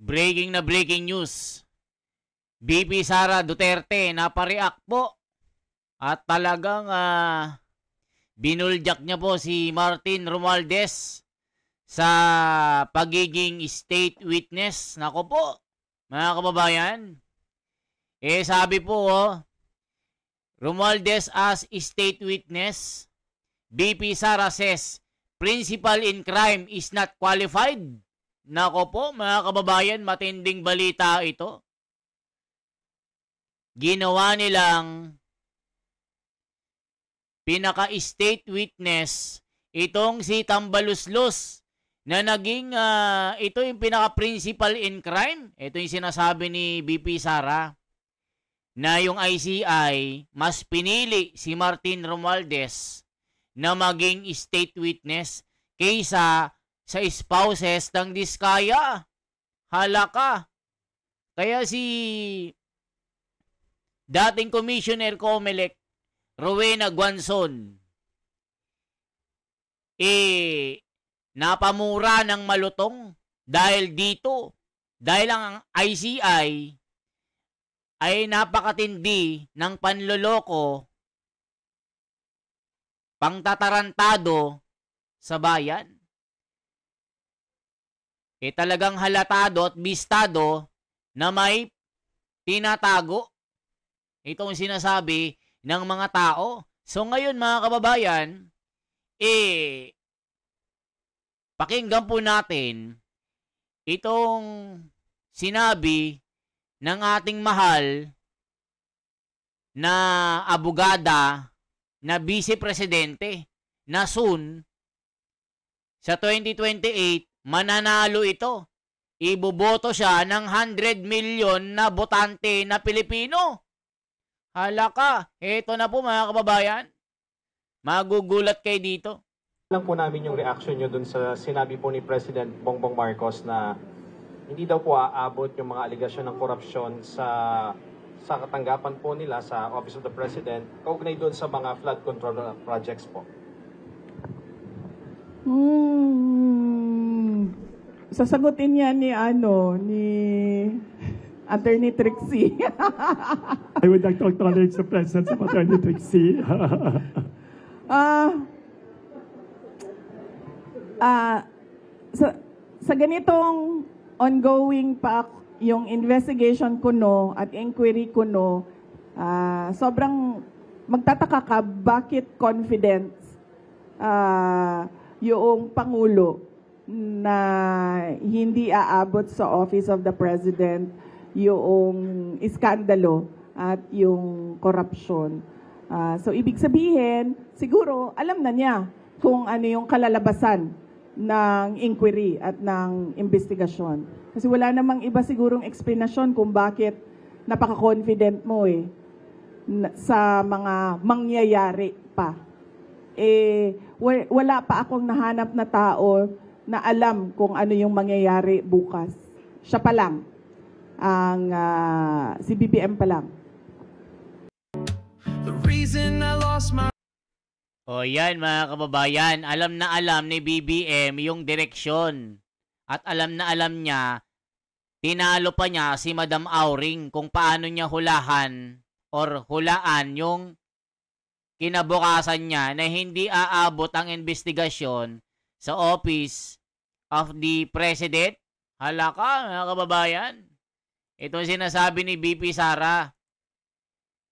Breaking news. VP Sara Duterte napareact po at talagang binuljak niya po si Martin Romualdez sa pagiging state witness. Nako po, mga kababayan. Sabi po, Romualdez as state witness. VP Sara says, principal in crime is not qualified. Nako po, mga kababayan, matinding balita ito. Ginawa nilang pinaka-state witness itong si Tambaluslos na naging ito yung pinaka-principal in crime. Ito yung sinasabi ni VP Sara na yung ICI mas pinili si Martin Romualdez na maging state witness kaysa sa spouses ng Diskaya. Halaka. Kaya si dating Commissioner Comelec Rowena Guanzon napamura ng malutong dahil dito. Dahil ang ICI ay napakatindi ng panloloko, pangtatarantado sa bayan. Talagang halatado at bistado na may tinatago. Itong sinasabi ng mga tao. So ngayon mga kababayan, pakinggan po natin itong sinabi ng ating mahal na abogada na vice presidente na soon sa 2028 mananalo ito. Iboboto siya ng 100 million na botante na Pilipino. Halaka, eto na po mga kababayan. Magugulat kayo dito. Lang po namin yung reaction nyo dun sa sinabi po ni President Bongbong Marcos na hindi daw po aabot yung mga aligasyon ng korupsyon sa katanggapan po nila sa Office of the President kaugnay doon sa mga flood control projects po. Sasagutin yan ni Attorney Trixie. I would like to acknowledge the presence of Attorney Trixie. Sa ganitong ongoing pa yung investigation kuno at inquiry kuno, sobrang magtataka ka bakit confident yung Pangulo na hindi aabot sa Office of the President yung iskandalo at yung corruption. So ibig sabihin, siguro alam na niya kung ano yung kalalabasan ng inquiry at ng investigasyon. Kasi wala namang iba sigurong explanation kung bakit napaka-confident mo sa mga mangyayari pa. Wala pa akong nahanap na tao na alam kung ano yung mangyayari bukas. Siya pa lang. Si BBM pa lang. Yan mga kababayan, alam na alam ni BBM yung direksyon. At alam na alam niya, tinalo pa niya si Madam Auring kung paano niya hulaan yung kinabukasan niya na hindi aabot ang investigasyon sa Office of the President. Halaka mga kababayan. Ito sinasabi ni VP Sara.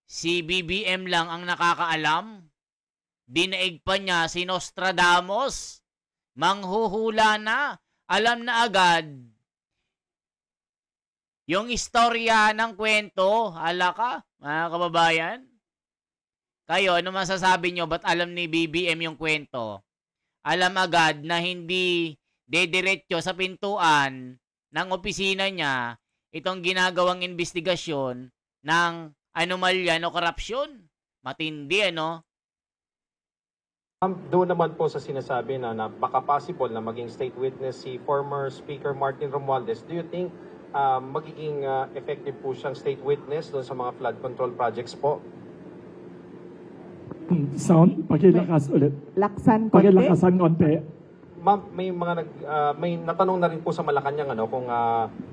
Si BBM lang ang nakakaalam. Dinaig pa niya si Nostradamus. Manghuhula na. Alam na agad yung istorya ng kwento. Halaka mga kababayan. Kayo, ano masasabi nyo? Ba't alam ni BBM yung kwento? Alam agad na hindi dediretso sa pintuan ng opisina niya itong ginagawang investigasyon ng anomalya o korupsyon. Matindi, ano? Doon naman po sa sinasabi na baka possible na maging state witness si former Speaker Martin Romualdez, do you think magiging effective po siyang state witness doon sa mga flood control projects po? Sound, pakilakas ulit. Laksan konti. Pakilakasan konti. Ma'am, may natanong na rin po sa Malacanang kung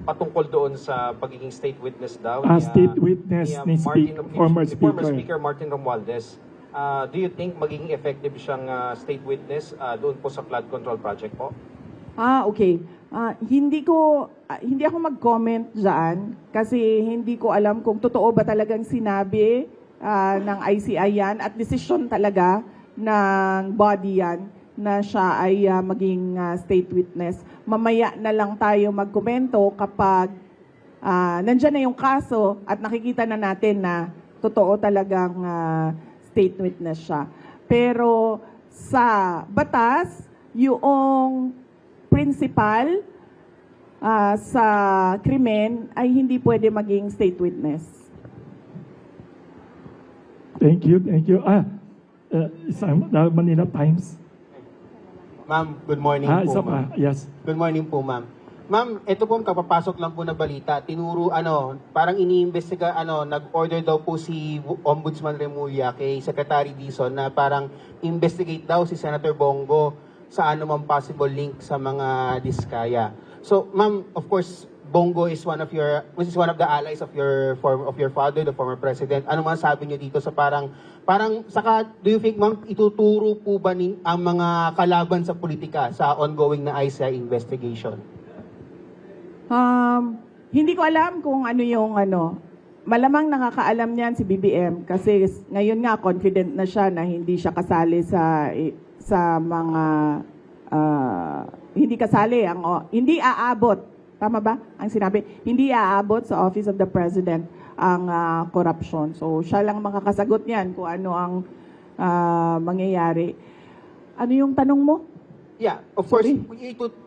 patungkol doon sa pagiging state witness daw State witness ni former former Speaker. Speaker Martin Romualdez. Do you think magiging effective siyang state witness doon po sa flood control project po? Okay. Hindi ako mag-comment diyan kasi hindi ko alam kung totoo ba talagang sinabi ng ICI yan at desisyon talaga ng body yan na siya ay maging state witness. Mamaya na lang tayo magkomento kapag nandyan na yung kaso at nakikita na natin na totoo talagang state witness siya. Pero sa batas, yung principal sa krimen ay hindi pwede maging state witness. Thank you. Manila Times. Ma'am, good morning po. Yes. Good morning po, ma'am. Ma'am, ito po kapapasok lang po na balita. Tinuro, parang iniimbestiga, nag-order daw po si Ombudsman Remulla kay Secretary Dizon na parang investigate daw si Senator Bongo sa anumang possible link sa mga diskaya. So, ma'am, of course, Bongo is one of the allies of your father, the former president. Ano man sabi niyo dito sa parang saka do you think, ma'am, ituturo po ba ang mga kalaban sa politika sa ongoing na ICI investigation? Hindi ko alam kung ano yung malamang nakakaalam niyan si BBM kasi ngayon nga confident na siya na hindi siya kasali sa mga hindi aabot. Tama ba? Ang sinabi, hindi aabot sa Office of the President ang corruption. So, siya lang makakasagot niyan kung ano ang mangyayari. Ano yung tanong mo? Yeah, of course,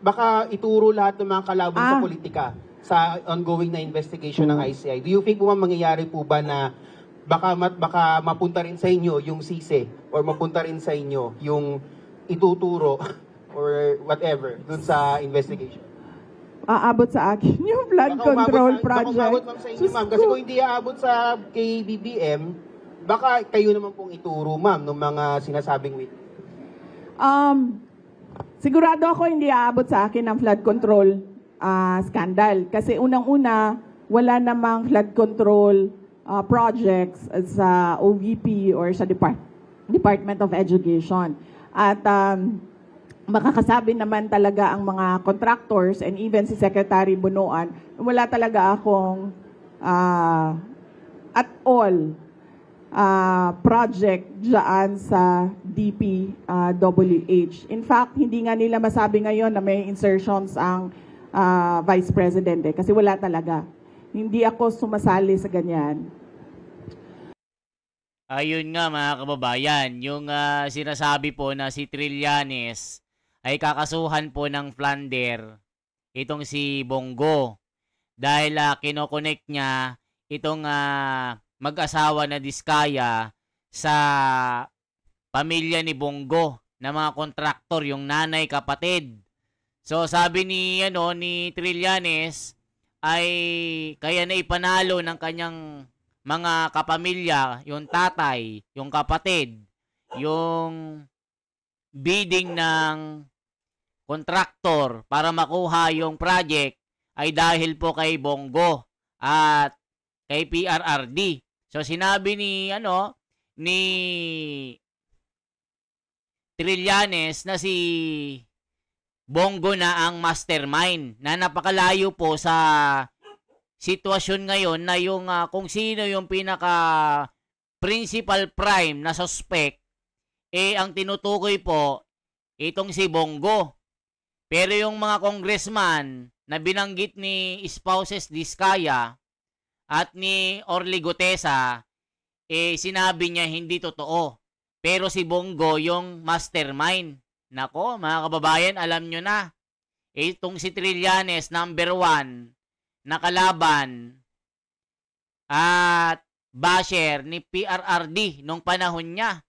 baka ituro lahat ng mga kalaban sa politika sa ongoing na investigation ng ICI. Do you think po mangyayari po ba na baka mapunta rin sa inyo yung sisi or mapunta rin sa inyo yung ituturo or whatever dun sa investigation? Aabot sa akin yung flood control project. Baka umabot ma'am sa inyo, ma'am. Kasi kung hindi aabot sa kay BBM, baka kayo naman pong ituro, ma'am, ng mga sinasabing witness. Sigurado ako hindi aabot sa akin ang flood control scandal. Kasi unang-una, wala namang flood control projects sa OVP or sa Department of Education. At makakasabi naman talaga ang mga contractors and even si Secretary Bunuan, wala talaga akong at all project dyan sa DPWH. In fact, hindi nga nila masabi ngayon na may insertions ang Vice President kasi wala talaga. Hindi ako sumasali sa ganyan. Ayun nga mga kababayan, yung sinasabi po na si Trillanes ay kakasuhan po ng Flander itong si Bongo dahil kinokonek niya itong mag-asawa na Diskaya sa pamilya ni Bongo na mga kontraktor, yung nanay kapatid. So sabi ni Trillanes ay kaya na ipanalo ng kanyang mga kapamilya, yung tatay, yung kapatid, yung bidding ng kontraktor para makuha yung project ay dahil po kay Bongo at kay PRRD. So sinabi ni Trillanes na si Bongo na ang mastermind, na napakalayo po sa sitwasyon ngayon na yung kung sino yung pinaka principal prime na suspect ang tinutukoy po itong si Bongo. Pero yung mga congressman na binanggit ni Spouses Diskaya at ni Orly Gutesa, sinabi niya hindi totoo. Pero si Bongo yung mastermind. Nako, mga kababayan, alam nyo na. Itong si Trillanes, number 1, na kalaban at basher ni PRRD nung panahon niya.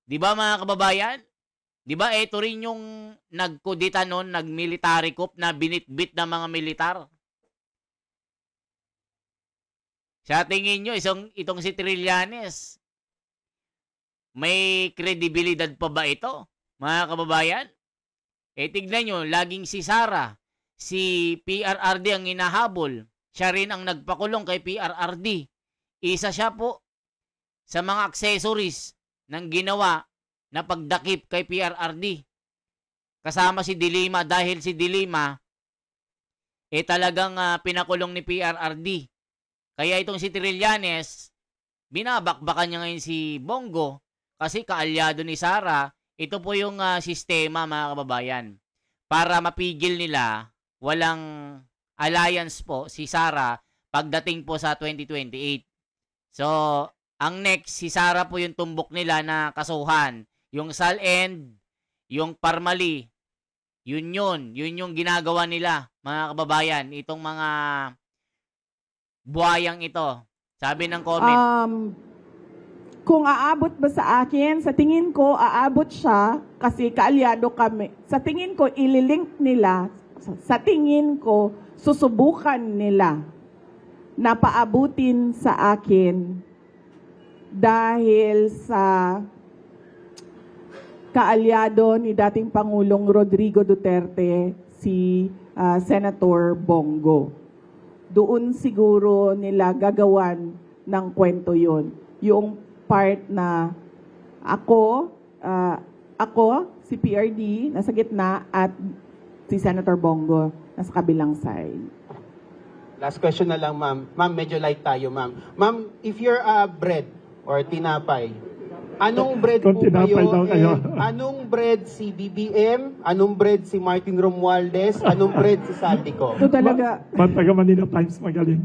Di ba mga kababayan? Di ba ito rin yung nagkudita noon, nag-military coup na binitbit ng mga militar? Sa tingin nyo, itong si Trillanes, may kredibilidad pa ba ito, mga kababayan? Tignan nyo, laging si Sara, si PRRD ang hinahabol. Siya rin ang nagpakulong kay PRRD. Isa siya po sa mga accessories ng ginawa na pagdakip kay PRRD. Kasama si Dilima dahil si Dilima talagang pinakulong ni PRRD. Kaya itong si Trillanes, binabakbakan niya ngayon si Bongo kasi kaalyado ni Sara. Ito po yung sistema, mga kababayan. Para mapigil nila, walang alliance po si Sara pagdating po sa 2028. So, ang next, si Sara po yung tumbok nila na kasuhan. Yung Sal-End, yung Parmali, yun yung ginagawa nila, mga kababayan. Itong mga buhayang ito. Sabi ng comment. Kung aabot ba sa akin, sa tingin ko, aabot siya kasi kaalyado kami. Sa tingin ko, ililink nila. Sa tingin ko, susubukan nila na paabutin sa akin dahil sa kaalyado ni dating Pangulong Rodrigo Duterte, si Senator Bongo. Doon siguro nila gagawan ng kwento yun. Yung part na ako, si PRD, nasa gitna, at si Senator Bongo, nasa kabilang side. Last question na lang, ma'am. Ma'am, medyo light tayo, ma'am. Ma'am, if you're bread or tinapay, anong bread po kayo? Anong bread si BBM? Anong bread si Martin Romualdez? Anong bread si Saldico? Ito talaga. Taga Manila Times, magaling.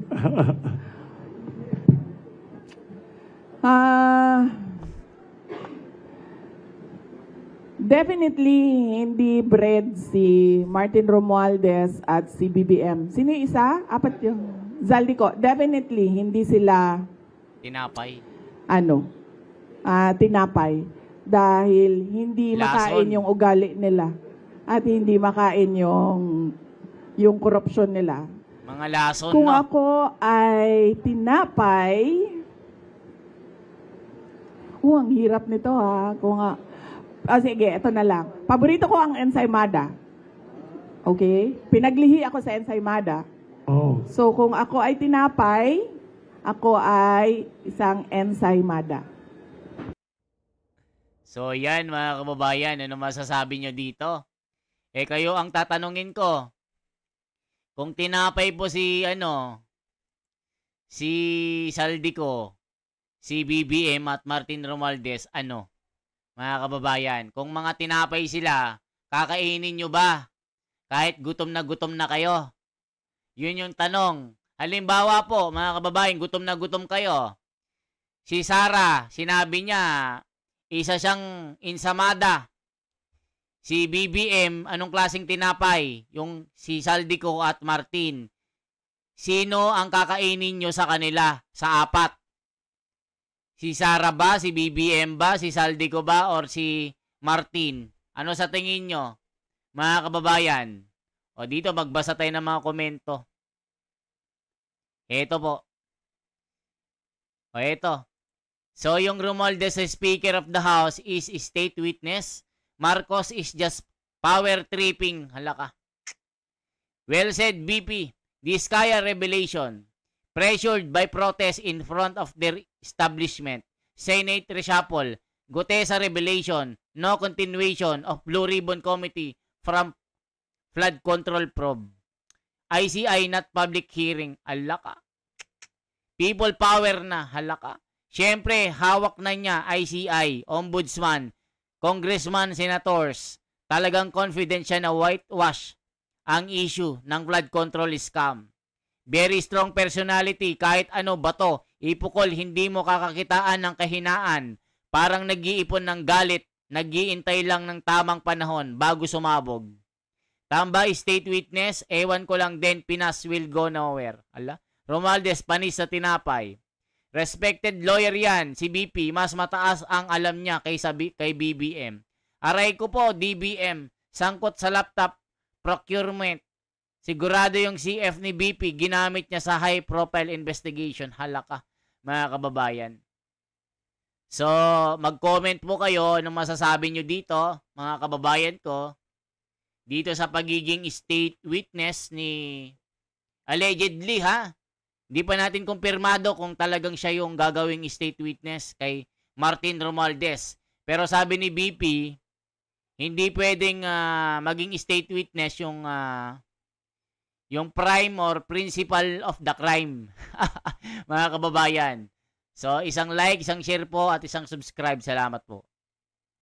Definitely hindi bread si Martin Romualdez at si BBM. Sino yung isa? Apat yung Zaldico. Definitely hindi sila Tinapay. tinapay. Dahil hindi Lason. makain yung ugali nila. At hindi makain yung korupsyon nila. Mga lason, Kung no? ako ay tinapay, ang hirap nito sige, ito na lang. Paborito ko ang ensaymada. Okay? Pinaglihi ako sa ensaymada. Oh. So, kung ako ay tinapay, ako ay isang ensaymada. So, yan, mga kababayan. Ano masasabi nyo dito? Kayo ang tatanungin ko. Kung tinapay po si Saldico, si BBM at Martin Romualdez, mga kababayan, kung mga tinapay sila, kakainin nyo ba? Kahit gutom na kayo? Yun yung tanong. Halimbawa po, mga kababayan, gutom na gutom kayo. Si Sara, sinabi niya, isa siyang insamada. Si BBM, anong klaseng tinapay? Yung si Saldico at Martin. Sino ang kakainin nyo sa kanila? Sa apat? Si Sara ba? Si BBM ba? Si Saldico ba? Or si Martin? Ano sa tingin nyo, mga kababayan? O dito, magbasa tayo ng mga komento. Ito po. O ito. So, yung Romualdez as Speaker of the House is state witness. Marcos is just power tripping. Halaka. Well said, BP. Diskaya revelation. Pressured by protest in front of their establishment. Senate reshuffle. Gutesa revelation. No continuation of Blue Ribbon Committee from flood control probe. ICI not public hearing. Halaka. People power na. Halaka. Siyempre, hawak na niya ICI, Ombudsman, Congressman, Senators. Talagang confident siya na whitewash ang issue ng flood control scam. Very strong personality, kahit ano bato, ipukol, hindi mo kakakitaan ng kahinaan. Parang nag-iipon ng galit, nag-iintay lang ng tamang panahon bago sumabog. Tambay, state witness, ewan ko lang din, Pinas will go nowhere. Ala? Romualdez, panis sa tinapay. Respected lawyer yan, si BP, mas mataas ang alam niya kay BBM. Aray ko po, DBM, sangkot sa laptop, procurement. Sigurado yung CF ni BP, ginamit niya sa high-profile investigation. Halaka, mga kababayan. So, mag-comment po kayo anong masasabi nyo dito, mga kababayan ko. dito sa pagiging state witness ni allegedly ha. Hindi pa natin kumpirmado kung talagang siya yung gagawing state witness kay Martin Romualdez. Pero sabi ni BP, hindi pwedeng maging state witness yung prime or principal of the crime. Mga kababayan. So, isang like, isang share po at isang subscribe. Salamat po.